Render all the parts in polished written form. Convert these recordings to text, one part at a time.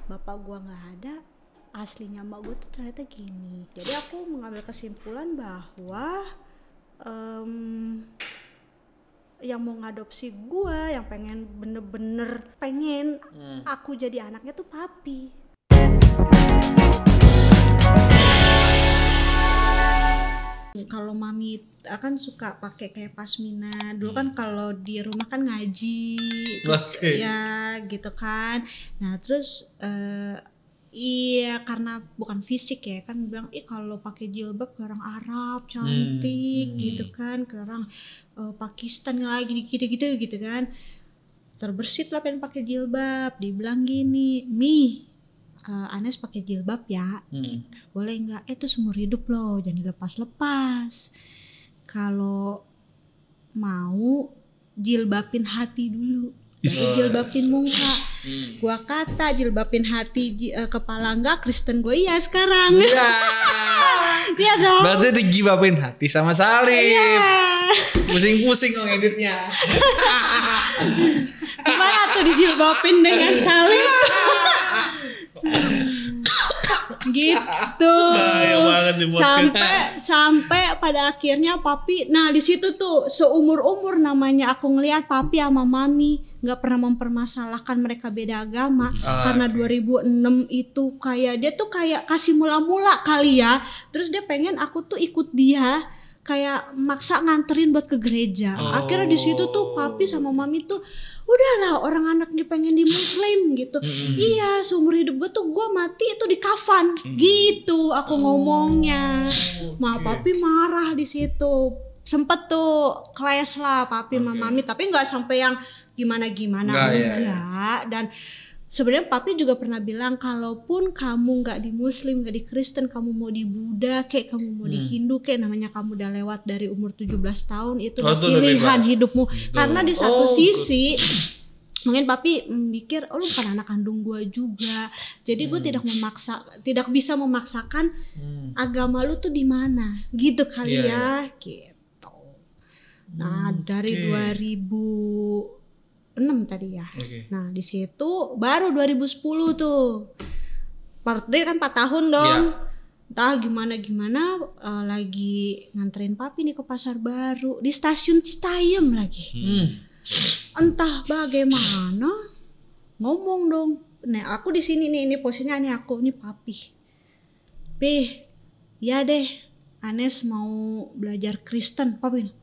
bapak gua nggak ada, aslinya emak gua tuh ternyata gini. Jadi aku mengambil kesimpulan bahwa yang mau ngadopsi gua, yang pengen bener-bener pengen aku jadi anaknya tuh papi. Kalau mami akan suka pakai kayak pasmina. Dulu kan kalau di rumah kan ngaji, terus ya gitu kan. Nah terus iya karena bukan fisik ya kan bilang kalau pakai jilbab ke orang Arab cantik gitu kan, ke orang Pakistan lagi gitu-gitu gitu kan. Terbersit lah pengen pakai jilbab, dibilang gini, Anes pakai jilbab ya, gitu. Boleh nggak? Itu seumur hidup loh, jangan dilepas-lepas. Kalau mau jilbabin hati dulu, baru jilbabin muka. Gua kata jilbabin hati kepala enggak, Kristen gue iya sekarang. Iya dong. Berarti dijilbabin hati sama Salib. Pusing-pusing kok editnya. Gimana tuh dijilbabin dengan Salib? Gitu. Sampai pada akhirnya papi, nah di situ tuh seumur-umur namanya aku ngelihat papi sama mami nggak pernah mempermasalahkan mereka beda agama. Karena 2006 itu kayak dia tuh kayak kasih mula-mula kali ya, terus dia pengen aku tuh ikut dia, kayak maksa nganterin buat ke gereja. Akhirnya di situ tuh papi sama mami tuh udahlah, orang anak nih pengen di muslim gitu. Iya, seumur hidup gue tuh gue mati itu di kafan gitu aku ngomongnya. Papi marah di situ. Sempet tuh clash lah papi sama mami, tapi nggak sampai yang gimana-gimana enggak. Dan sebenarnya papi juga pernah bilang, kalaupun kamu nggak di Muslim, nggak di Kristen, kamu mau di Buddha, kayak kamu mau di Hindu, kayak namanya kamu udah lewat dari umur 17 tahun, itu udah pilihan hidupmu. Karena di satu sisi mungkin papi mikir, lu bukan anak kandung gue juga, jadi gue tidak bisa memaksakan agama lu tuh di mana, gitu kali ya, gitu. Nah dari 2006 tadi ya. Nah di situ baru 2010 tuh. Birthday kan 4 tahun dong. Entah gimana lagi nganterin papi nih ke pasar baru di stasiun Citayam lagi. Entah bagaimana ngomong dong. Nah aku di sini nih, ini posisinya nih aku nih papi. Ya deh, Anes mau belajar Kristen. Papi,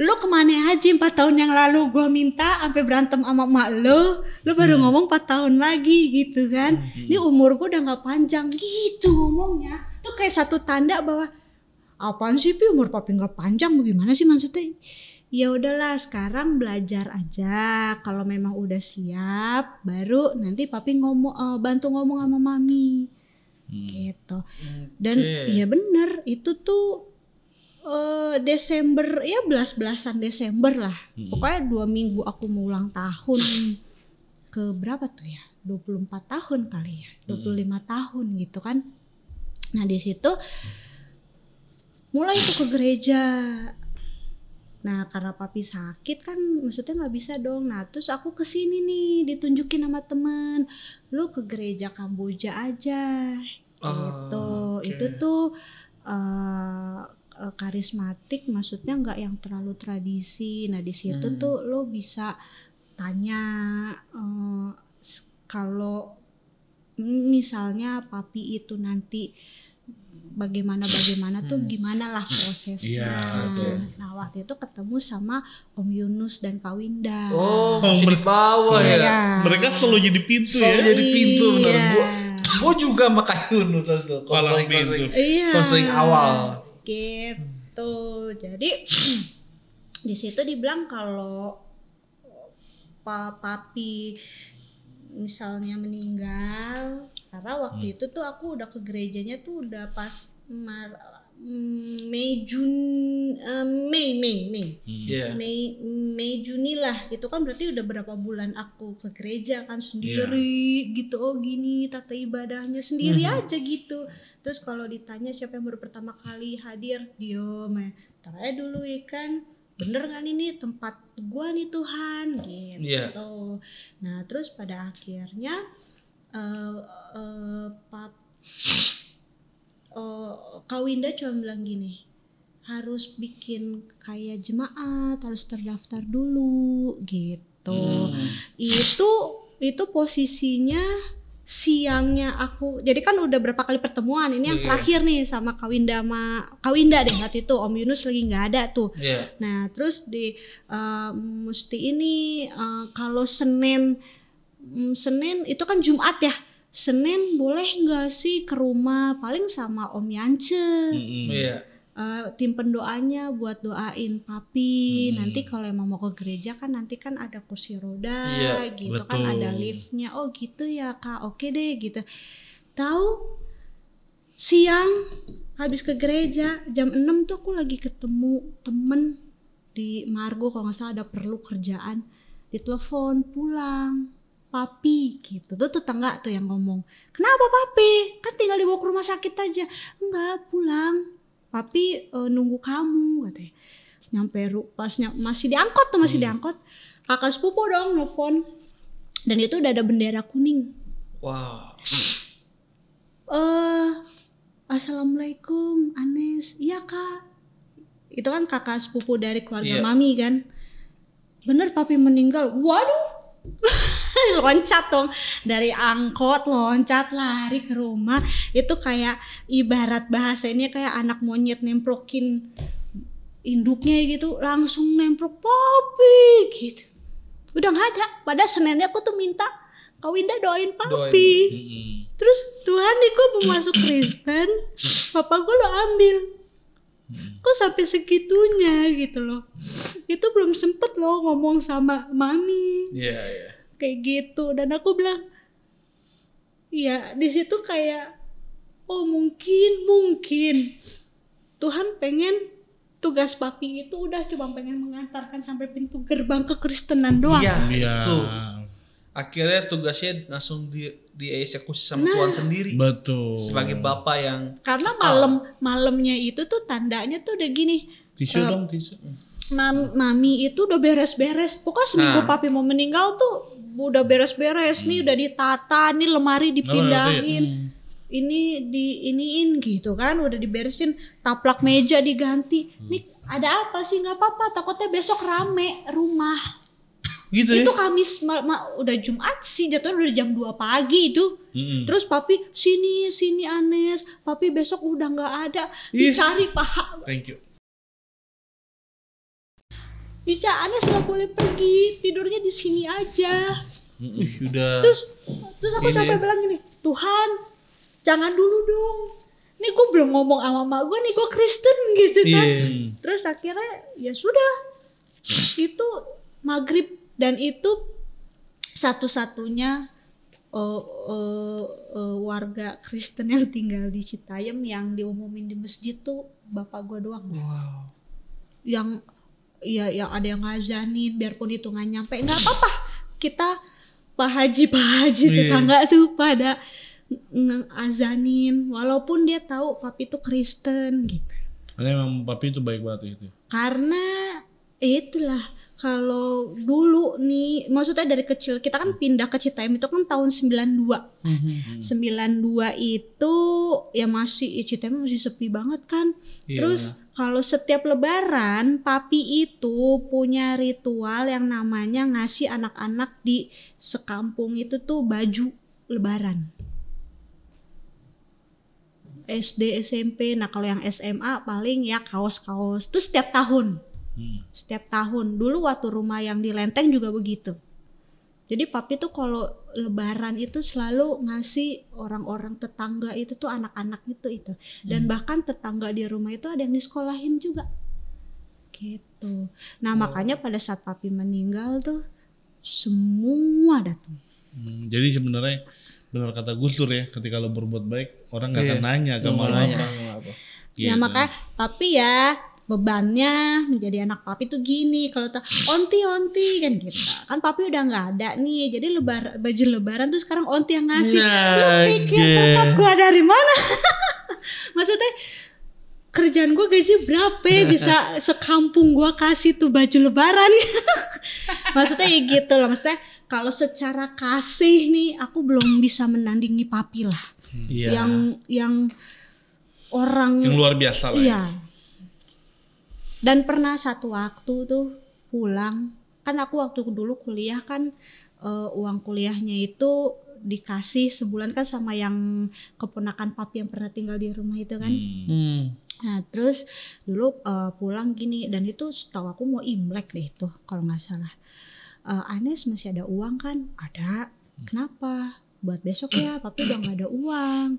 lu kemana aja 4 tahun yang lalu gue minta sampai berantem sama emak lu baru ngomong 4 tahun lagi gitu kan. Ini umur gue udah gak panjang gitu ngomongnya. Tuh kayak satu tanda bahwa apaan sih umur papi gak panjang, bagaimana sih maksudnya. Ya udahlah sekarang belajar aja, kalau memang udah siap baru nanti papi bantu ngomong sama mami gitu. Dan ya bener itu tuh Desember ya belasan Desember lah. Pokoknya 2 minggu aku mau ulang tahun ke berapa tuh ya? 24 tahun kali ya. 25 tahun gitu kan. Nah di situ mulai tuh ke gereja. Nah karena papi sakit kan maksudnya nggak bisa dong. Nah terus aku kesini nih ditunjukin sama temen, lu ke gereja Kamboja aja gitu. Itu tuh karismatik, maksudnya nggak yang terlalu tradisi. Nah di situ tuh lo bisa tanya kalau misalnya papi itu nanti bagaimana tuh gimana lah prosesnya. Nah waktu itu ketemu sama Om Yunus dan Kak Winda. Masih di bawah ya. Mereka selalu jadi pintu jadi pintu benar. Gue juga sama Kak Yunus itu konseling awal. Gitu. Jadi di situ dibilang kalau papi misalnya meninggal, karena waktu itu tuh aku udah ke gerejanya tuh udah pas Mei Juni lah, itu kan berarti udah berapa bulan aku ke gereja kan sendiri gitu. Gini tata ibadahnya sendiri aja gitu. Terus kalau ditanya siapa yang baru pertama kali hadir, diem ya. Ntar aja dulu ya kan, bener gak ini tempat gua nih Tuhan gitu. Nah terus pada akhirnya Kak Winda cuma bilang gini, harus bikin kayak jemaat, harus terdaftar dulu gitu. Itu posisinya siangnya aku, jadi kan udah berapa kali pertemuan, ini yang terakhir nih sama Kak Winda deh waktu itu, Om Yunus lagi nggak ada tuh. Nah terus di mesti ini kalau Senin itu kan Jumat ya, Senin boleh nggak sih ke rumah paling sama Om Yance. Tim pendoanya buat doain papi. Nanti kalau emang mau ke gereja kan nanti kan ada kursi roda gitu, betul. Kan ada liftnya. Oh gitu ya Kak, oke deh gitu. Tahu siang habis ke gereja jam 6 tuh aku lagi ketemu temen di Margo, kalau nggak salah ada perlu kerjaan, ditelepon pulang papi gitu. Tuh tetangga tuh yang ngomong, kenapa papi, kan tinggal dibawa ke rumah sakit aja. Enggak, pulang papi nunggu kamu katanya. Nyampe pasnya masih diangkut, kakak sepupu dong nelfon, dan itu udah ada bendera kuning. Wow. Assalamualaikum Anes. Iya Kak, itu kan kakak sepupu dari keluarga mami kan. Bener papi meninggal. Waduh. Loncat dong dari angkot, loncat lari ke rumah. Itu kayak ibarat bahasanya kayak anak monyet nemplokin induknya gitu, langsung nemplok papi gitu. Udah nggak ada. Pada Seninnya aku tuh minta Kak Winda doain papi. Terus Tuhan nih kok mau masuk Kristen, papa gue lo ambil. Kok sampai segitunya gitu loh. Itu belum sempet loh ngomong sama mami. Kayak gitu. Dan aku bilang, ya di situ kayak, oh mungkin Tuhan pengen tugas papi itu udah cuma pengen mengantarkan sampai pintu gerbang kekristenan doang. Iya. Tuh. Akhirnya tugasnya langsung dieksekusi sama Tuhan sendiri. Betul. Sebagai bapak yang karena malamnya itu tuh tandanya tuh udah gini. Tisu. Mami itu udah beres-beres. Pokoknya seminggu papi mau meninggal tuh udah beres-beres. Nih udah ditata, nih lemari dipindahin. Ini diiniin gitu kan, udah diberesin, taplak meja diganti. Nih ada apa sih? Nggak apa-apa, takutnya besok rame rumah. Gitu itu ya? Kamis udah Jumat sih, jatuhnya udah jam 2 pagi itu. Terus papi sini Anes, papi besok udah nggak ada, dicari paha. Thank you. Anes nggak boleh pergi, tidurnya di sini aja. Udah. Terus aku sampai bilang gini, Tuhan jangan dulu dong. Nih gue belum ngomong sama mama gue nih, gue Kristen gitu kan. Terus akhirnya ya sudah, itu maghrib. Dan itu satu-satunya warga Kristen yang tinggal di Citayam yang diumumin di masjid tuh bapak gue doang. Wow. Yang ya ada yang ngazanin biarpun itu nggak nyampe, nggak apa-apa. Kita Pak Haji tetangga tuh pada ngazanin walaupun dia tahu papi itu Kristen gitu. Karena emang papi itu baik banget itu. Karena itulah, kalau dulu nih, maksudnya dari kecil kita kan pindah ke Citayam itu kan tahun 92. 92 itu ya masih Citayam masih sepi banget kan. Terus kalau setiap lebaran papi itu punya ritual yang namanya ngasih anak-anak di sekampung itu tuh baju lebaran. SD, SMP, nah kalau yang SMA paling ya kaos-kaos. Terus setiap tahun. Setiap tahun. Dulu waktu rumah yang di Lenteng juga begitu. Jadi papi tuh kalau lebaran itu selalu ngasih orang-orang tetangga itu tuh anak-anak itu. Dan bahkan tetangga di rumah itu ada yang disekolahin juga. Gitu. Nah makanya pada saat papi meninggal tuh semua datang. Jadi sebenarnya benar kata Gus Dur ya, ketika lo berbuat baik orang nggak akan nanya kamu apa. Ya makanya papi ya bebannya menjadi anak papi tuh gini, kalau onti kan gitu. Kan papi udah nggak ada nih, jadi baju lebaran tuh sekarang onti yang ngasih. Lu pikir berkat gua dari mana? Maksudnya kerjaan gue gaji berapa ya bisa sekampung gue kasih tuh baju lebaran. Maksudnya ya gitu loh, maksudnya kalau secara kasih nih aku belum bisa menandingi papi lah. Yang orang yang luar biasa lah. Iya. Dan pernah satu waktu tuh pulang, kan aku waktu dulu kuliah kan uang kuliahnya itu dikasih sebulan kan sama yang keponakan papi yang pernah tinggal di rumah itu kan. Nah terus dulu pulang gini, dan itu setahu aku mau Imlek deh itu kalau nggak salah. Anes masih ada uang kan? Ada. Kenapa? Buat besok ya, papi udah nggak ada uang.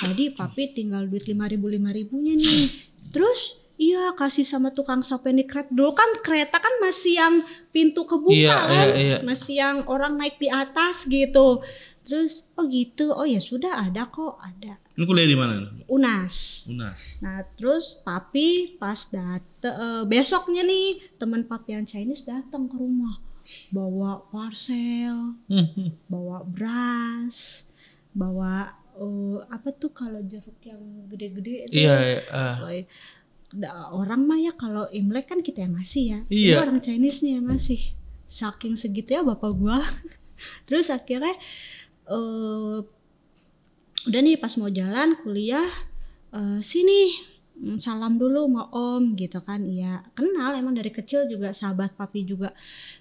Tadi papi tinggal duit 5.000-5.000-nya nih. Terus iya kasih sama tukang sapu yang di kereta. Dulu kan kereta kan masih yang pintu kebuka kan, masih yang orang naik di atas gitu. Terus oh gitu, oh ya sudah ada kok, ada. Lu kuliah di mana? UNAS. Nah terus papi pas besoknya nih teman papi yang Chinese datang ke rumah, bawa parcel, bawa beras, bawa apa tuh kalau jeruk yang gede-gede itu. Orang mah ya kalau Imlek kan kita yang ngasih ya. Itu orang Chinese-nya yang ngasih. Saking segitu ya bapak gua. Terus akhirnya udah nih pas mau jalan kuliah, sini salam dulu sama om gitu kan. Iya kenal emang dari kecil juga, sahabat papi juga.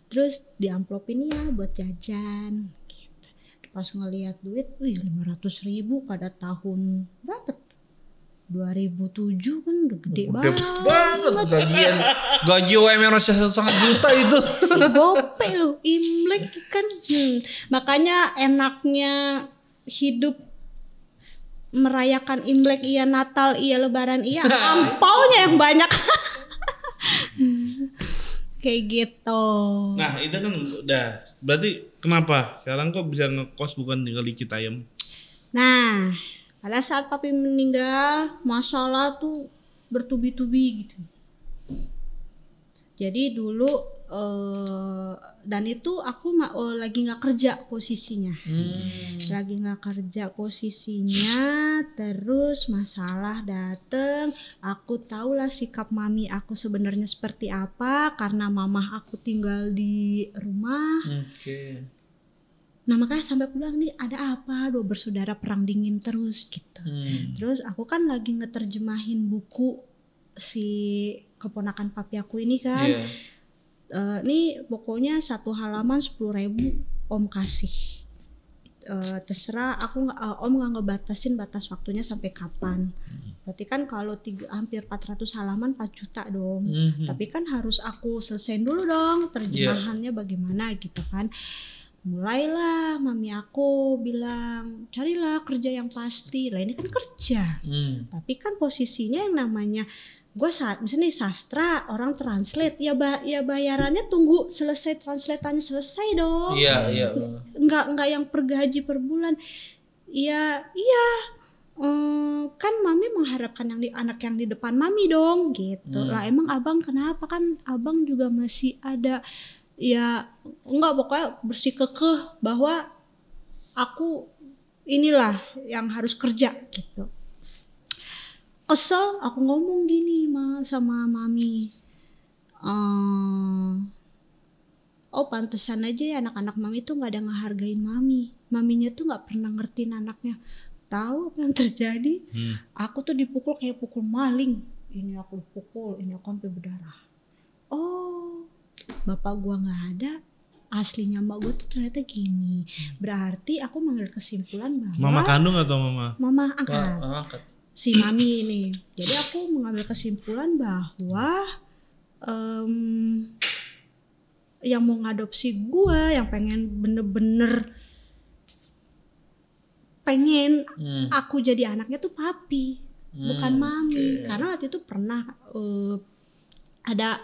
Terus diamplopin ya buat jajan gitu. Pas ngeliat duit 500.000 pada tahun berapa, 2007 kan udah gede banget. Gaji UMR sangat juta itu. Gope loh Imlek kan. Makanya enaknya hidup merayakan Imlek iya, Natal iya, Lebaran iya, ampaunya yang banyak. Kayak gitu. Nah itu kan udah, berarti kenapa sekarang kok bisa ngekos bukan tinggal di Citayam? Nah pada saat papi meninggal masalah tuh bertubi-tubi gitu. Jadi dulu dan itu aku lagi nggak kerja posisinya, terus masalah dateng. Aku tahulah sikap mami aku sebenarnya seperti apa karena mamah aku tinggal di rumah. Nah makanya sampai aku bilang nih ada apa, dua bersaudara perang dingin terus gitu. Terus aku kan lagi ngeterjemahin buku si keponakan papi aku ini kan. Nih pokoknya satu halaman 10.000 om kasih. Terserah aku om nggak ngebatasin batas waktunya sampai kapan. Berarti kan kalau hampir 400 halaman 4 juta dong. Tapi kan harus aku selesaiin dulu dong terjemahannya bagaimana gitu kan. Mulailah mami aku bilang carilah kerja yang pasti lah, ini kan kerja. Tapi kan posisinya yang namanya gue misalnya sastra orang translate ya bayarannya tunggu selesai translatannya selesai dong. Nggak yang per gaji per bulan. Iya kan mami mengharapkan anak yang di depan mami dong gitu. Lah emang abang kenapa, kan abang juga masih ada. Ya enggak, pokoknya bersikukuh bahwa aku inilah yang harus kerja gitu. Kesel aku ngomong gini sama mami, oh pantesan aja ya anak-anak mami tuh nggak ada ngehargain maminya tuh nggak pernah ngertiin anaknya. Tahu apa yang terjadi? Aku tuh dipukul kayak pukul maling, ini aku dipukul, ini aku sampai berdarah. Oh bapak gua nggak ada, aslinya mak gua tuh ternyata gini. Berarti aku mengambil kesimpulan bahwa mama kandung atau mama angkat si mami ini. Jadi aku mengambil kesimpulan bahwa yang mau ngadopsi gua, yang pengen bener-bener pengen aku jadi anaknya tuh papi, bukan mami. Karena waktu itu pernah ada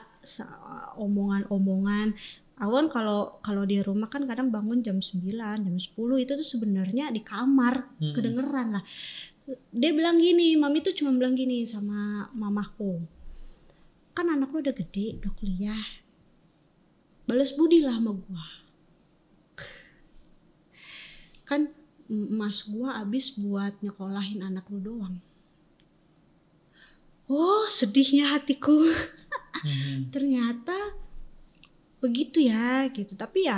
omongan-omongan. Aku kan kalau di rumah kan kadang bangun jam 9, jam 10 itu tuh sebenarnya di kamar kedengeran lah. Dia bilang gini, mami tuh cuma bilang gini sama mamaku, kan anak lu udah gede, udah kuliah, balas budi lah sama gua. Kan mas gua abis buat nyekolahin anak lu doang. Oh, sedihnya hatiku. Ternyata begitu ya gitu. Tapi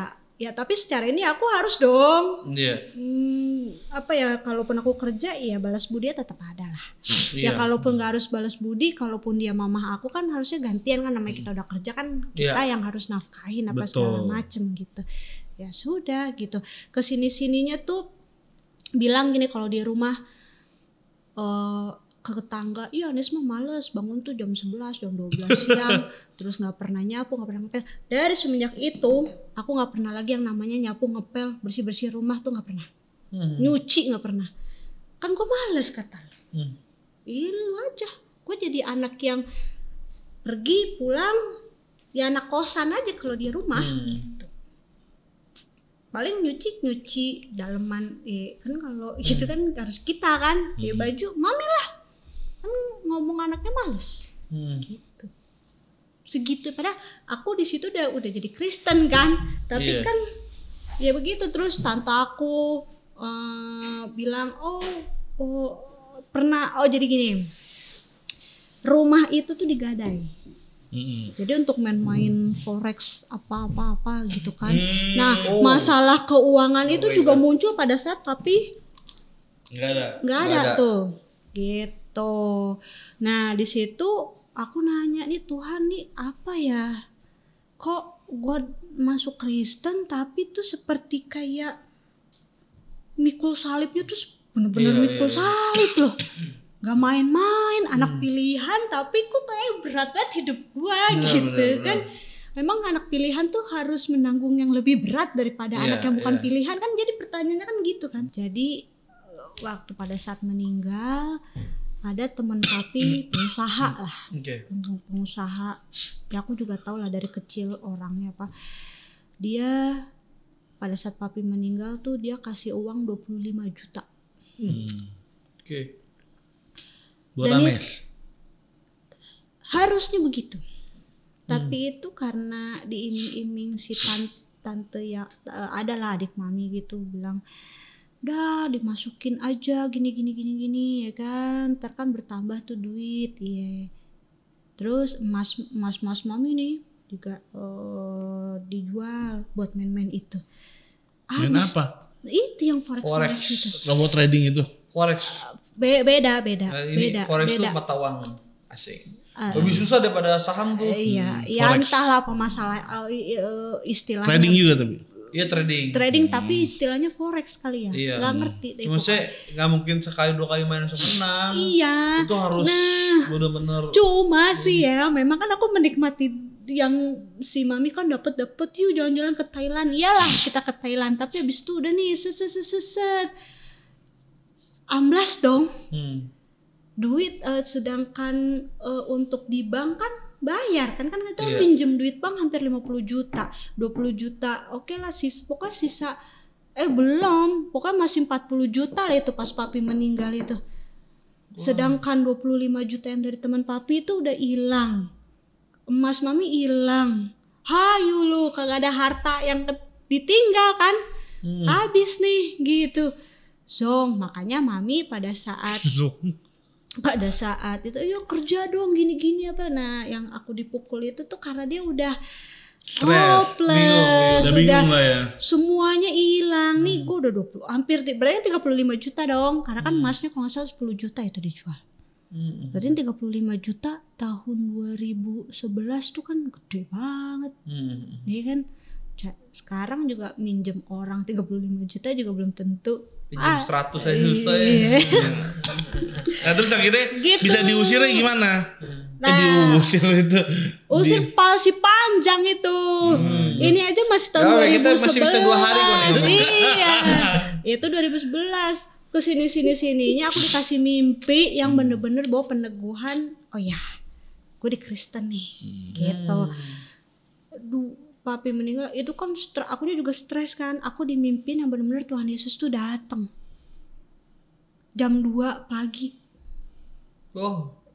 tapi secara ini aku harus dong. Iya. Kalaupun aku kerja ya balas budi tetap ada lah. Ya kalaupun nggak harus balas budi, kalaupun dia mamah aku kan harusnya gantian kan, namanya kita udah kerja kan kita yang harus nafkahin apa segala macem gitu. Ya sudah gitu. Kesini-sininya tuh bilang gini kalau di rumah ke tetangga, iya Anes mah males bangun tuh jam 11, jam 12 siang, terus gak pernah nyapu, gak pernah ngepel. Dari semenjak itu, aku gak pernah lagi yang namanya nyapu, ngepel, bersih-bersih rumah tuh gak pernah. Nyuci gak pernah. Kan gue males kata lu aja, gue jadi anak yang pergi, pulang, ya anak kosan aja kalau di rumah gitu. Paling nyuci daleman, kan kalau itu kan harus kita kan, baju mami lah. Kan ngomong anaknya males gitu, segitu. Padahal aku di situ udah jadi Kristen kan, tapi kan ya begitu. Terus tante aku bilang jadi gini, rumah itu tuh digadai. Jadi untuk main forex apa gitu kan. Nah masalah keuangan itu juga muncul pada saat papi nggak ada tuh gitu. Nah di situ aku nanya nih, Tuhan nih apa ya, kok gue masuk Kristen tapi tuh seperti kayak mikul salibnya tuh bener-bener mikul salib loh, gak main-main, anak pilihan tapi kok kayak berat banget hidup gue gitu kan. Memang anak pilihan tuh harus menanggung yang lebih berat daripada anak yang bukan pilihan kan, jadi pertanyaannya kan gitu kan. Jadi waktu pada saat meninggal ada teman papi pengusaha lah, pengusaha ya aku juga tahu lah dari kecil orangnya apa. Dia pada saat papi meninggal tuh dia kasih uang 25 juta. Buat Anes. Harusnya begitu. Tapi itu karena diiming-iming si tante ya, adalah adik mami gitu bilang, udah dimasukin aja gini ya kan, ntar kan bertambah tuh duit. Terus emas mami nih juga dijual buat main-main itu. Main apa? Itu yang forex itu. Robot trading itu. Forex. Beda. Forex itu mata uang asing. Lebih susah daripada saham tuh. Iya, entahlah apa masalah istilahnya. Trading juga tapi. Iya trading tapi istilahnya forex kali ya. Iya. Gak ngerti deh. Cuma saya gak mungkin sekali 2 kali main langsung menang. Iya. Itu harus bener-bener. Cuma sih ya, memang kan aku menikmati yang si mami kan dapat yuk jalan-jalan ke Thailand. Iyalah kita ke Thailand, tapi habis itu udah nih set amblas dong. Duit sedangkan untuk di bank kan bayar kan kita pinjem duit bank hampir 50 juta, 20 juta. Oke lah pokoknya sisa belum, pokoknya masih 40 juta lah itu pas papi meninggal itu. Sedangkan 25 juta yang dari teman papi itu udah hilang. Emas mami hilang. Hayu lu, kagak ada harta yang ditinggal kan. Habis nih gitu. Zong, makanya mami pada saat itu, yuk kerja dong gini apa. Nah yang aku dipukul itu tuh karena dia udah hopeless, udah ya. Semuanya hilang. Nih gue udah 20, hampir berarti 35 juta dong. Karena kan emasnya kalau gak salah 10 juta itu dijual. Berarti 35 juta tahun 2011 tuh kan gede banget. Iya kan. Sekarang juga minjem orang 35 juta juga belum tentu. Pinjam 100 aja susah ya. Nah terus akhirnya gitu. Bisa diusirnya gimana? Diusir itu. Usir palsi panjang itu. Ini aja masih tahun 2011. Kita masih bisa 2 hari kok nih. Iya. Itu 2011. Kesininya aku dikasih mimpi yang bener-bener bawa peneguhan. Oh ya, gue di Kristen nih. Gitu. Papi meninggal itu kan akunya juga stres kan. Aku dimimpin yang benar-benar Tuhan Yesus tuh datang jam 2 pagi.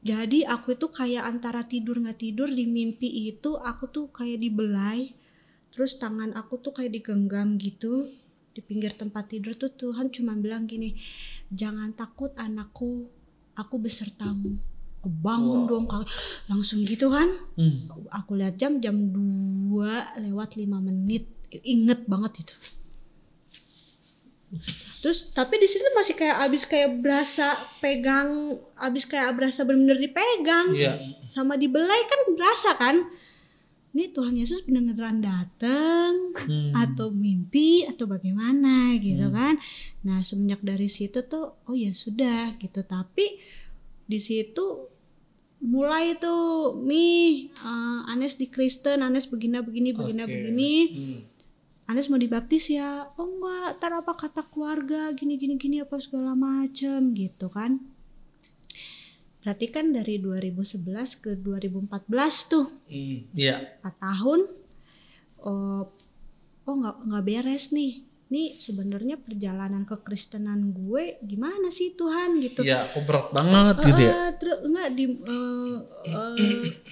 Jadi aku itu kayak antara tidur nggak tidur di mimpi itu. Aku tuh kayak dibelai, terus tangan aku tuh kayak digenggam gitu di pinggir tempat tidur tuh. Tuhan cuma bilang gini, jangan takut anakku, aku besertamu. Aku bangun dong langsung gitu kan. Aku lihat jam 2:05. Inget banget itu. Terus tapi di situ masih kayak berasa pegang, berasa benar-benar dipegang. Sama dibelai kan berasa kan. Ini Tuhan Yesus beneran datang atau mimpi atau bagaimana gitu kan. Nah semenjak dari situ tuh oh ya sudah gitu. Tapi di situ mulai tuh Anes di Kristen, Anes begini. Anes mau dibaptis ya. Oh enggak, ntar apa kata keluarga gini apa segala macem gitu kan. Berarti kan dari 2011 ke 2014 tuh 4 tahun. Oh nggak beres nih. Ini sebenarnya perjalanan kekristenan gue gimana sih Tuhan gitu. Iya, kok berat banget gitu ya. Terus enggak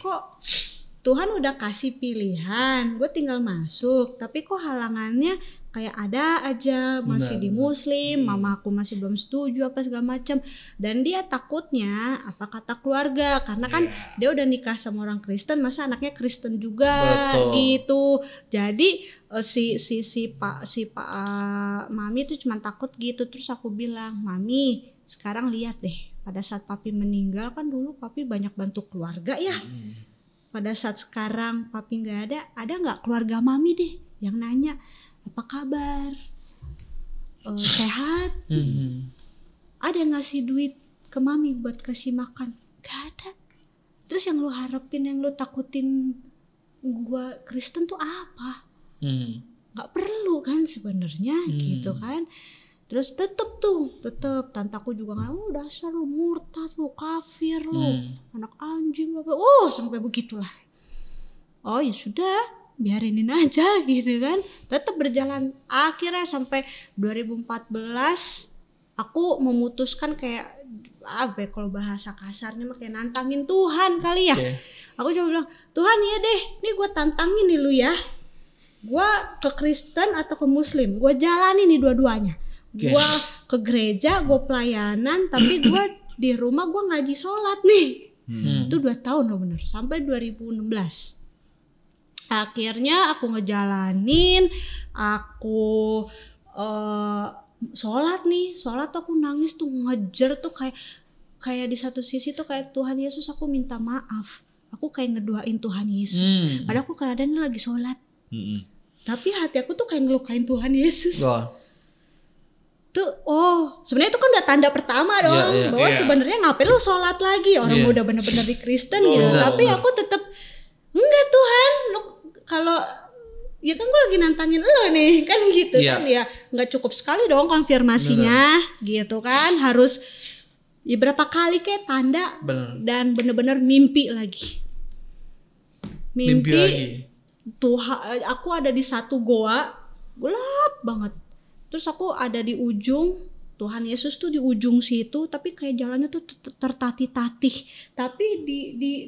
kok Tuhan udah kasih pilihan, gue tinggal masuk, tapi kok halangannya kayak ada aja, masih di Muslim, mama aku masih belum setuju apa segala macam, dan dia takutnya apa kata keluarga, karena kan dia udah nikah sama orang Kristen, masa anaknya Kristen juga. Betul. Gitu. Jadi si Pak Mami tuh cuma takut gitu. Terus aku bilang, Mami sekarang lihat deh, pada saat papi meninggal kan dulu papi banyak bantu keluarga ya. Pada saat sekarang papi nggak ada nggak keluarga mami deh yang nanya apa kabar, sehat, ada ngasih duit ke mami buat kasih makan, nggak ada. Terus yang lu harapin, yang lu takutin gua Kristen tuh apa? Nggak perlu kan sebenarnya gitu kan. Terus tetep tantaku juga nggak, dasar lu murtad, lu kafir, lu anak anjing, sampai begitulah. Oh ya sudah, biarinin aja gitu kan. Tetap berjalan. Akhirnya sampai 2014 aku memutuskan kayak kalau bahasa kasarnya mah kayak nantangin Tuhan kali ya. Aku coba bilang, Tuhan iya deh, nih gue tantangin nih lu ya. Gue ke Kristen atau ke Muslim, gue jalanin nih dua-duanya. Gue ke gereja, gue pelayanan, tapi gue di rumah gue ngaji sholat nih. Itu 2 tahun loh bener, sampai 2016. Akhirnya aku ngejalanin, aku sholat aku nangis tuh, ngejer tuh kayak di satu sisi tuh kayak Tuhan Yesus aku minta maaf. Aku kayak ngedoain Tuhan Yesus. Padahal aku keadaannya lagi sholat. Tapi hati aku tuh kayak ngelukain Tuhan Yesus. Tuh sebenarnya itu kan udah tanda pertama dong bahwa sebenarnya ngapain lu sholat lagi, orang udah bener-bener di Kristen gitu. Tapi aku tetap enggak Tuhan, lu kalau ya kan gue lagi nantangin lo nih kan gitu kan ya, nggak cukup sekali dong konfirmasinya gitu kan, harus ya berapa kali kayak tanda dan bener-bener mimpi lagi. Mimpi Tuhan, aku ada di satu goa gelap banget. Terus aku ada di ujung, Tuhan Yesus tuh di ujung situ, tapi kayak jalannya tuh tertatih-tatih. Tapi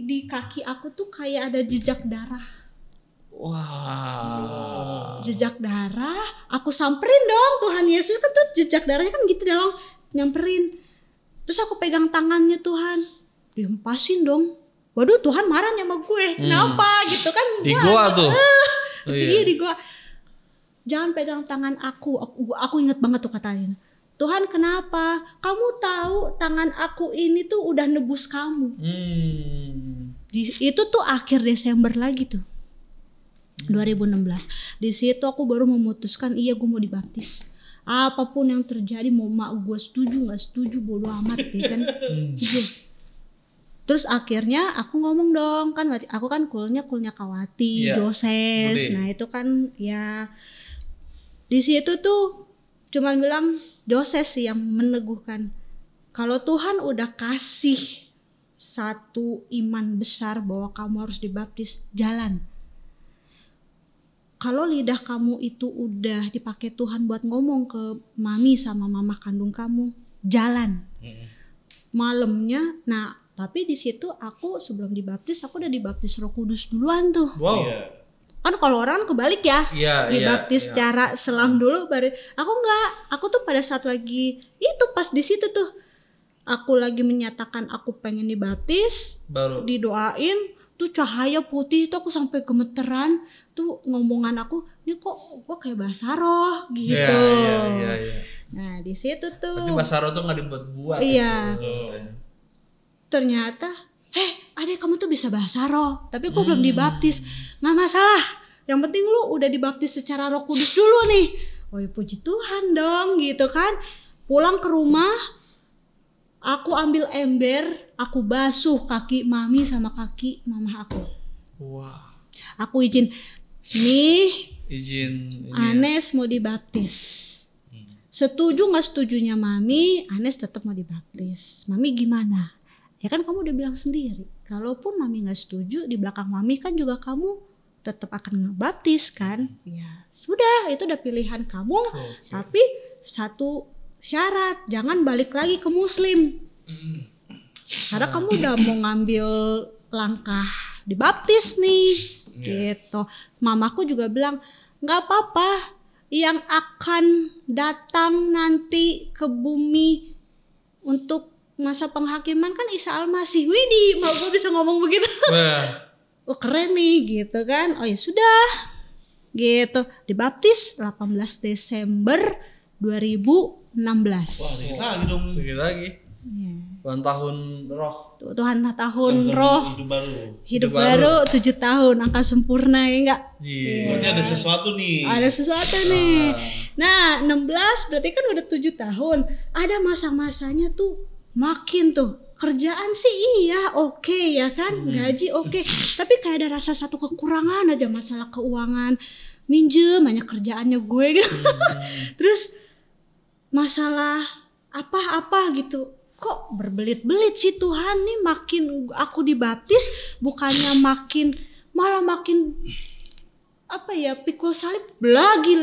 di kaki aku tuh kayak ada jejak darah. Wow. Jejak darah, aku samperin dong Tuhan Yesus kan tuh jejak darahnya kan gitu dong, nyamperin. Terus aku pegang tangannya Tuhan, dihempasin dong. Waduh Tuhan marah sama gue, kenapa gitu kan? Di gua tuh. Iya di gua. Jangan pegang tangan aku inget banget tuh katanya. Tuhan kenapa? Kamu tahu tangan aku ini tuh udah nebus kamu. Itu tuh akhir Desember lagi tuh. 2016. Di situ aku baru memutuskan gue mau dibaptis. Apapun yang terjadi, mau mak gue setuju nggak setuju bodo amat ya kan. Terus akhirnya aku ngomong dong, kan aku kan kulnya Kawati, Joses. Nah itu kan ya di situ tuh cuman bilang Joses sih yang meneguhkan. Kalau Tuhan udah kasih satu iman besar bahwa kamu harus dibaptis, jalan. Kalau lidah kamu itu udah dipakai Tuhan buat ngomong ke mami sama mama kandung kamu, jalan. Malamnya, nah tapi di situ aku sebelum dibaptis aku udah dibaptis Roh Kudus duluan tuh. Wow. Kan kalau orang kebalik ya, dibaptis secara selam dulu baru. Aku enggak, aku tuh pada saat lagi itu pas di situ tuh aku lagi menyatakan aku pengen dibaptis, baru didoain tuh cahaya putih itu, aku sampai gemeteran tuh ngomongan aku, ini kok gua kayak bahasa roh gitu. Iya. Nah di situ tuh. Berarti bahasa roh tuh nggak dibuat-buat. Iya. Gitu. Ternyata, adek kamu tuh bisa bahasa roh, tapi gua belum dibaptis. Nggak masalah. Yang penting lu udah dibaptis secara Roh Kudus dulu nih. Oh ya puji Tuhan dong gitu kan. Pulang ke rumah, aku ambil ember, aku basuh kaki mami sama kaki mama aku. Wah. Aku izin Anes mau dibaptis. Setuju nggak setujunya mami, Anes tetap mau dibaptis. Mami gimana? Ya kan kamu udah bilang sendiri. Kalaupun mami nggak setuju, di belakang mami kan juga kamu tetap akan ngebaptis kan? Ya sudah, itu udah pilihan kamu. Okay. Tapi satu syarat, jangan balik lagi ke Muslim. Karena kamu udah mau ngambil langkah dibaptis nih, gitu. Mamaku juga bilang nggak apa-apa, yang akan datang nanti ke bumi untuk masa penghakiman kan Isa Al-Masih. Widih, mau gue bisa ngomong begitu. Oh keren nih, gitu kan. Oh ya sudah, gitu. Dibaptis 18 Desember 2016. Wah, dikit lagi dong. Dikit lagi. Tuhan tahun roh. Tuhan tahun roh. Hidup baru 7 tahun, angka sempurna ya enggak? Berarti ada sesuatu nih. Ada sesuatu nih. Nah, 16 berarti kan udah 7 tahun. Ada masa-masanya tuh makin tuh. Kerjaan sih iya, oke ya kan? Gaji oke. Tapi kayak ada rasa satu kekurangan aja, masalah keuangan. Minjem banyak kerjaannya gue gitu. Terus masalah apa-apa gitu. Kok berbelit-belit sih Tuhan nih, makin aku dibaptis bukannya malah makin apa ya, pikul salib lagi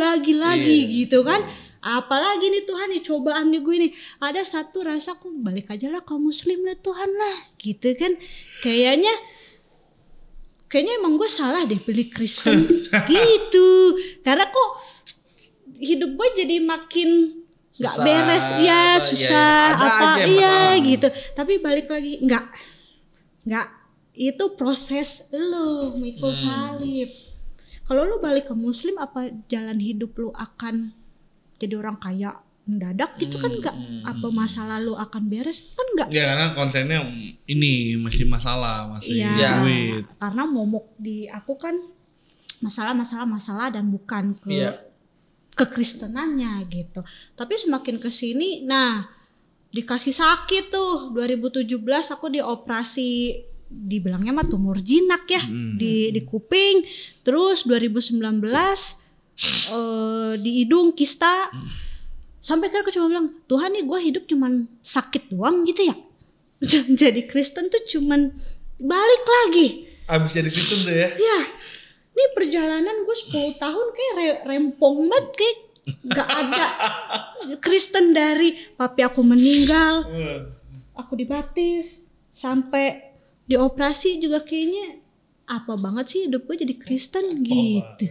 gitu kan. Apalagi nih Tuhan nih, cobaannya gue nih. Ada satu rasa, aku balik aja lah ke Muslim lah Tuhan lah gitu kan. Kayaknya emang gue salah deh pilih Kristen gitu. Karena kok hidup gue jadi makin nggak beres ya, susah gitu. Tapi balik lagi nggak itu proses lo mikul salib. Kalau lo balik ke Muslim, apa jalan hidup lo akan jadi orang kaya mendadak gitu kan? Nggak. Apa masa lalu akan beres kan? Nggak ya, karena kontennya ini masih masalah, masih duit. Karena momok di aku kan masalah dan bukan ke kekristenannya gitu. Tapi semakin kesini, nah dikasih sakit tuh 2017 aku dioperasi, dibilangnya mah tumor jinak ya di kuping. Terus 2019 di hidung kista. Sampai kan aku cuma bilang, Tuhan nih gue hidup cuman sakit doang gitu ya. Jadi Kristen tuh cuman balik lagi. Abis jadi Kristen tuh ya. Ya. Ini perjalanan gue 10 tahun kayak rempong banget, kayak gak ada Kristen dari papi aku meninggal, aku dibaptis, sampai dioperasi juga kayaknya apa banget sih hidup gue jadi Kristen gitu.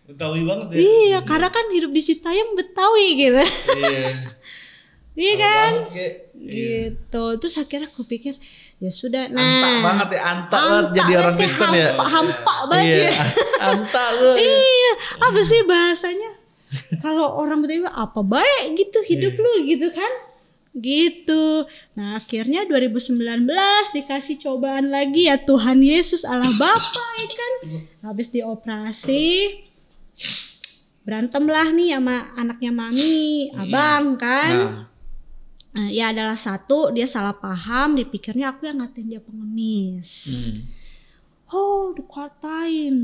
Betawi banget ya. Iya, karena kan hidup di Citayam Betawi gitu. Iya kan? Gitu. Terus akhirnya aku pikir ya sudah. Antak banget ya, antak jadi orang Kristen ya. Hampa banget ya. Antak tuh. Iya, apa sih bahasanya? Kalau orang Betawi apa baik gitu hidup lu gitu kan? Gitu. Nah, akhirnya 2019 dikasih cobaan lagi ya, Tuhan Yesus Allah Bapa ya kan. Habis dioperasi berantem lah nih sama anaknya mami, abang kan. Ya adalah satu, dia salah paham, dipikirnya aku yang ngatain dia pengemis. Oh dikatain,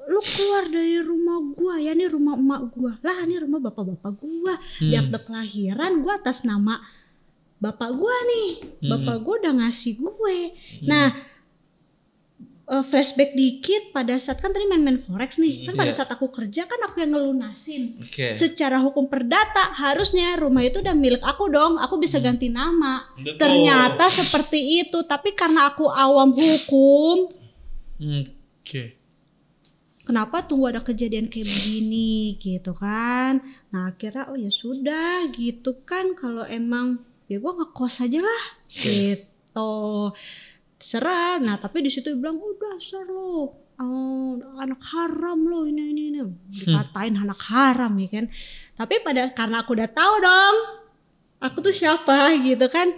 lu keluar dari rumah gua ya, ini rumah emak gua lah, ini rumah bapak-bapak gua. Di akte kelahiran gua atas nama bapak gua nih, bapak gua udah ngasih gue. Nah flashback dikit, pada saat kan tadi main forex nih kan, pada saat aku kerja kan aku yang ngelunasin. Secara hukum perdata harusnya rumah itu udah milik aku dong, aku bisa ganti nama. Betul. Ternyata seperti itu, tapi karena aku awam hukum, kenapa tunggu ada kejadian kayak begini gitu kan. Nah akhirnya oh ya sudah gitu kan, kalau emang ya gue ngekos aja lah gitu, serah. Nah tapi di situ bilang udah dasar lo, anak haram lo, ini dikatain anak haram ya kan. Tapi karena aku udah tahu dong aku tuh siapa gitu kan.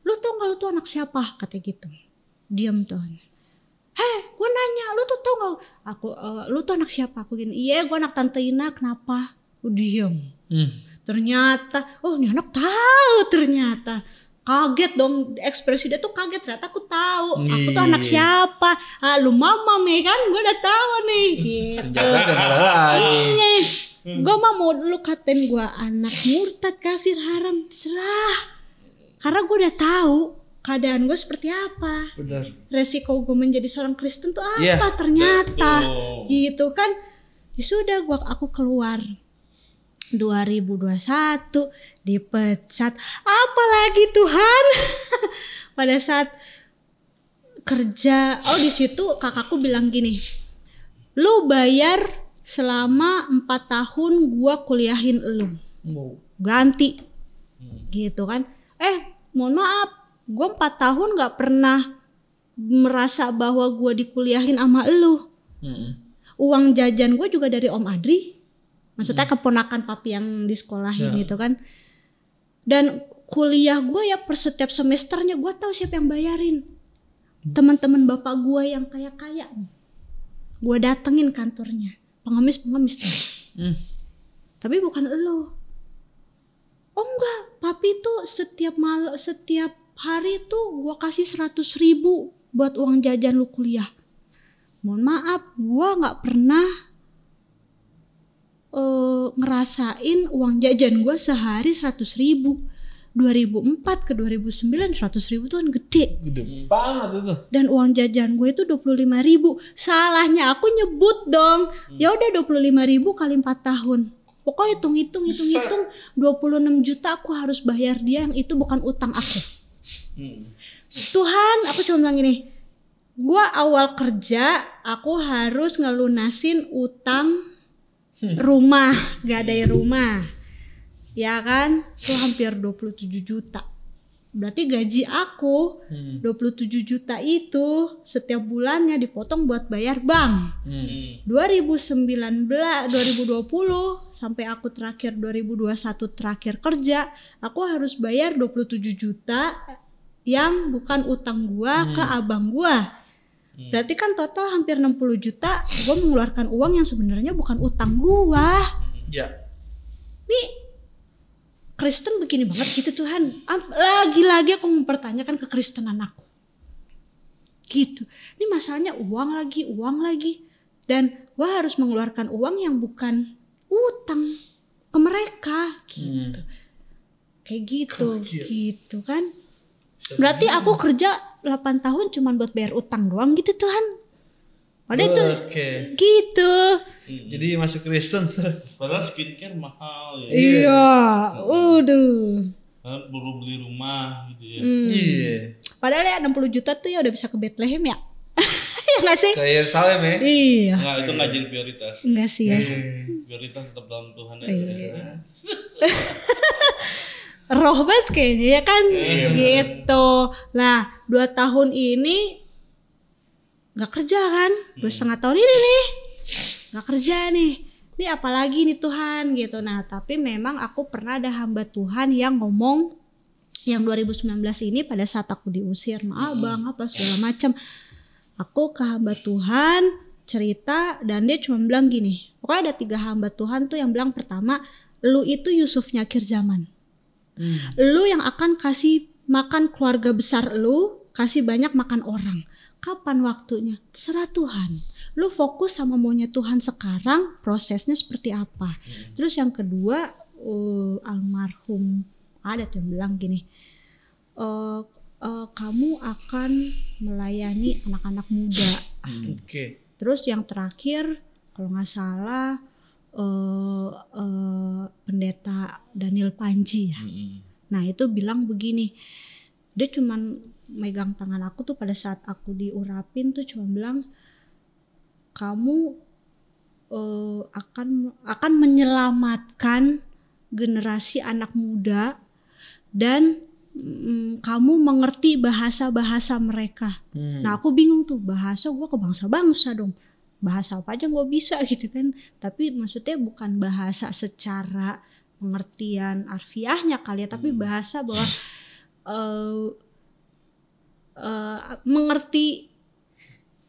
Lu tau gak lu tuh anak siapa, kata gitu. Diam tuh. Gue nanya, lu tuh tau gak aku, lu tuh anak siapa? Aku gini, iya gue anak Tante Ina, kenapa? Diam. Ternyata, oh ini anak tahu ternyata. Kaget dong, ekspresi dia tuh kaget, ternyata aku tahu. Aku tuh anak siapa? Lu mama ya kan, gue udah tahu nih gitu. Gue mau lu katain gue anak murtad, kafir, haram, serah. Karena gue udah tahu keadaan gue seperti apa. Benar. Resiko gue menjadi seorang Kristen tuh apa ternyata. Gitu kan. Ya sudah aku keluar. 2021 dipecat. Apalagi Tuhan. Pada saat kerja, di situ kakakku bilang gini. Lu bayar selama 4 tahun gua kuliahin lu. Ganti. Gitu kan. Mohon maaf, gue 4 tahun gak pernah merasa bahwa gue dikuliahin sama elu. Uang jajan gue juga dari Om Adri, maksudnya keponakan papi yang di sekolahin itu kan. Dan kuliah gue ya per setiap semesternya gue tahu siapa yang bayarin. Teman-teman bapak gue yang kaya-kaya, gue datengin kantornya, pengemis tuh. Tapi bukan elu. Oh enggak, papi tuh setiap hari tuh gua kasih 100.000 buat uang jajan lu kuliah. Mohon maaf, gua gak pernah ngerasain uang jajan gua sehari 100.000. 2004 ke 2009 100.000 tuh kan gede banget itu. Dan uang jajan gue itu 25.000. Salahnya aku nyebut dong. Ya udah 25.000 kali 4 tahun. Pokoknya hitung 26 juta aku harus bayar dia, yang itu bukan utang aku. Tuhan, aku cuma bilang gini, gua awal kerja aku harus ngelunasin utang rumah, gadai rumah. Ya kan? Itu hampir 27 juta. Berarti gaji aku 27 juta itu setiap bulannya dipotong buat bayar bank. 2020 sampai aku terakhir 2021 terakhir kerja, aku harus bayar 27 juta yang bukan utang gua ke abang gua. Berarti kan total hampir 60 juta gua mengeluarkan uang yang sebenarnya bukan utang gua. Ya. Nih Kristen begini banget gitu Tuhan. Lagi-lagi aku mempertanyakan kekristenan aku. Gitu. Ini masalahnya uang lagi. Dan gue harus mengeluarkan uang yang bukan utang ke mereka. Gitu. Kayak gitu. Gitu kan. Berarti aku kerja 8 tahun cuma buat bayar utang doang gitu Tuhan. Padahal itu gitu. Jadi masuk Kristen. Padahal skincare mahal ya. Iya. Udah. Baru beli rumah gitu ya. Iya. Padahal ya 60 juta tuh ya udah bisa ke Bethlehem ya. Ya gak sih? Ke Yerusalem ya. Iya. Enggak, itu gak jadi prioritas. Enggak sih ya. Prioritas tetap dalam Tuhan aja. Iya. Roh banget kayaknya ya kan. Gitu. Nah 2 tahun ini gak kerja kan, 2,5 tahun ini nih gak kerja nih, ini apalagi nih Tuhan gitu. Nah tapi memang aku pernah ada hamba Tuhan yang ngomong yang 2019 ini pada saat aku diusir sama abang apa segala macam, aku ke hamba Tuhan cerita dan dia cuma bilang gini, pokoknya ada 3 hamba Tuhan tuh yang bilang, pertama, lu itu Yusufnya akhir zaman, lu yang akan kasih makan keluarga besar lu, kasih banyak makan orang. Kapan waktunya? Terserah Tuhan. Lu fokus sama maunya Tuhan sekarang, prosesnya seperti apa. Terus yang kedua, almarhum ada tuh yang bilang gini, kamu akan melayani anak-anak muda. Terus yang terakhir, kalau nggak salah, pendeta Daniel Panji ya. Nah itu bilang begini, dia cuman megang tangan aku tuh pada saat aku diurapin tuh cuma bilang, kamu akan menyelamatkan generasi anak muda dan kamu mengerti bahasa-bahasa mereka. Nah aku bingung tuh, bahasa gue ke bangsa-bangsa dong, bahasa apa aja gue bisa gitu kan. Tapi maksudnya bukan bahasa secara pengertian harfiahnya kali ya, tapi bahasa bahwa mengerti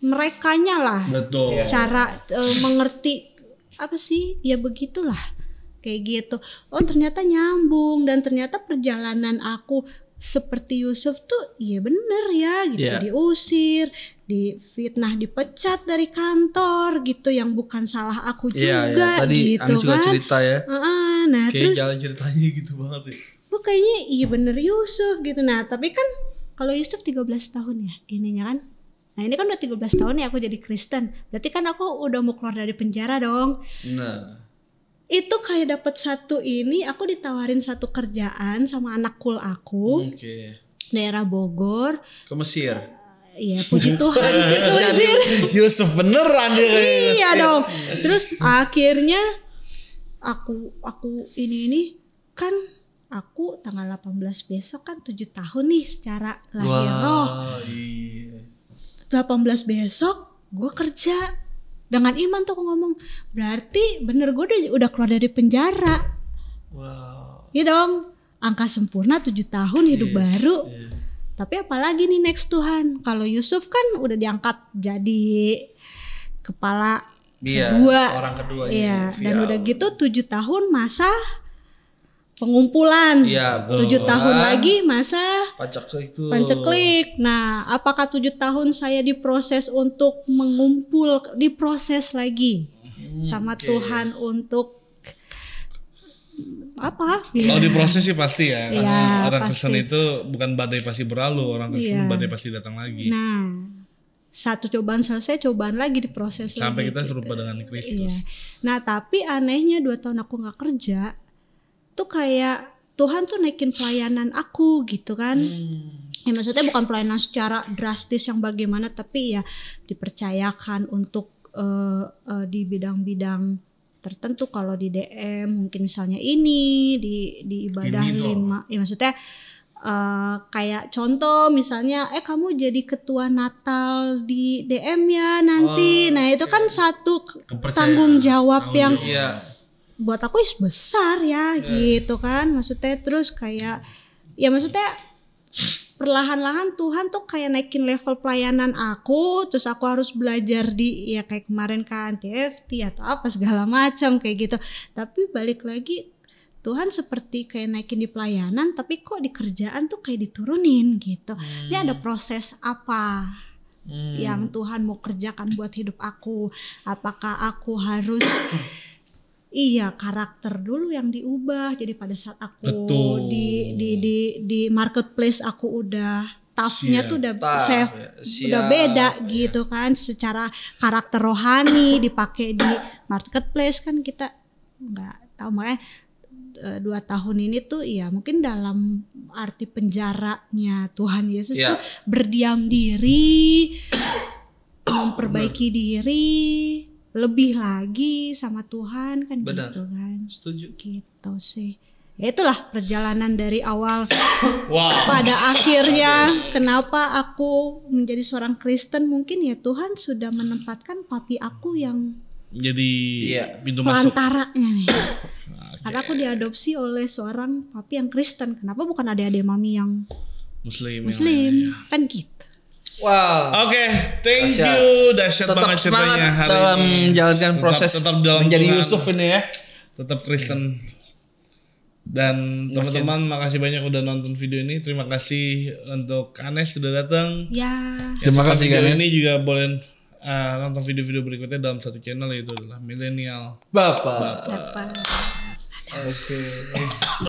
merekanya lah. Betul. Cara mengerti apa sih ya, begitulah kayak gitu. Oh ternyata nyambung, dan ternyata perjalanan aku seperti Yusuf tuh iya bener ya gitu. Diusir, difitnah, dipecat dari kantor gitu, yang bukan salah aku juga tadi gitu juga kan. cerita ya. Nah kayak terus jalan ceritanya gitu banget ya. Kayaknya iya bener Yusuf gitu. Nah tapi kan kalau Yusuf 13 tahun ya ininya kan. Nah ini kan udah 13 tahun ya aku jadi Kristen. Berarti kan aku udah mau keluar dari penjara dong. Nah itu kayak dapet satu ini, aku ditawarin satu kerjaan sama anak kul aku. Daerah Bogor. Ke Mesir. Iya puji Tuhan sih ke Mesir. Yusuf beneran dia. Iya dong. Terus akhirnya aku ini kan aku tanggal 18 besok kan 7 tahun nih secara lahir roh. 18 besok gue kerja. Dengan iman tuh aku ngomong, berarti bener gue udah keluar dari penjara. Iya dong, angka sempurna 7 tahun hidup baru. Tapi apalagi nih next Tuhan. Kalau Yusuf kan udah diangkat jadi kepala kedua. Orang kedua. Iya, dan udah gitu 7 tahun masa pengumpulan. 7 tahun lagi masa paceklik. Nah, apakah 7 tahun saya diproses untuk mengumpul, diproses lagi sama Tuhan untuk apa? Kalau diproses sih pasti ya. Orang Kristen itu bukan badai pasti berlalu, orang Kristen badai pasti datang lagi. Nah, satu cobaan selesai, cobaan lagi diproses sampai lagi, kita serupa dengan Kristus. Nah, tapi anehnya 2 tahun aku nggak kerja. Tuh kayak Tuhan tuh naikin pelayanan aku gitu kan. Ya maksudnya bukan pelayanan secara drastis yang bagaimana, tapi ya dipercayakan untuk di bidang-bidang tertentu. Kalau di DM mungkin misalnya ini di ibadah 5 ya maksudnya kayak contoh misalnya kamu jadi ketua Natal di DM ya nanti. Nah itu kan satu tanggung jawab yang buat aku besar ya gitu kan. Maksudnya terus kayak ya maksudnya perlahan-lahan Tuhan tuh kayak naikin level pelayanan aku. Terus aku harus belajar di ya kayak kemarin kan TFT atau apa segala macam kayak gitu. Tapi balik lagi Tuhan seperti kayak naikin di pelayanan, tapi kok di kerjaan tuh kayak diturunin gitu. Ini ada proses apa yang Tuhan mau kerjakan buat hidup aku? Apakah aku harus karakter dulu yang diubah. Jadi pada saat aku di marketplace aku udah tough-nya tuh udah udah beda gitu kan. Secara karakter rohani dipakai di marketplace kan kita nggak tahu. Makanya 2 tahun ini tuh ya mungkin dalam arti penjaranya Tuhan Yesus tuh berdiam diri, memperbaiki diri lebih lagi sama Tuhan kan. Benar. Gitu kan. Setuju. Gitu sih. Ya itulah perjalanan dari awal pada akhirnya kenapa aku menjadi seorang Kristen. Mungkin ya Tuhan sudah menempatkan papi aku yang jadi pintu masuk pelantaranya nih. Karena aku diadopsi oleh seorang papi yang Kristen. Kenapa bukan adik-adik mami yang Muslim kan gitu. Wow. Oke, thank you. Dahsyat banget ceritanya hari dalam ini. menjalankan proses tetap dalam menjadi Tuhan, Yusuf ini ya. Tetap Kristen. Dan teman-teman makasih banyak udah nonton video ini. Terima kasih untuk Anes sudah datang. Ya. Terima kasih Anes. Ini juga boleh nonton video-video berikutnya dalam satu channel, yaitu adalah Milenial Bapak. Oke.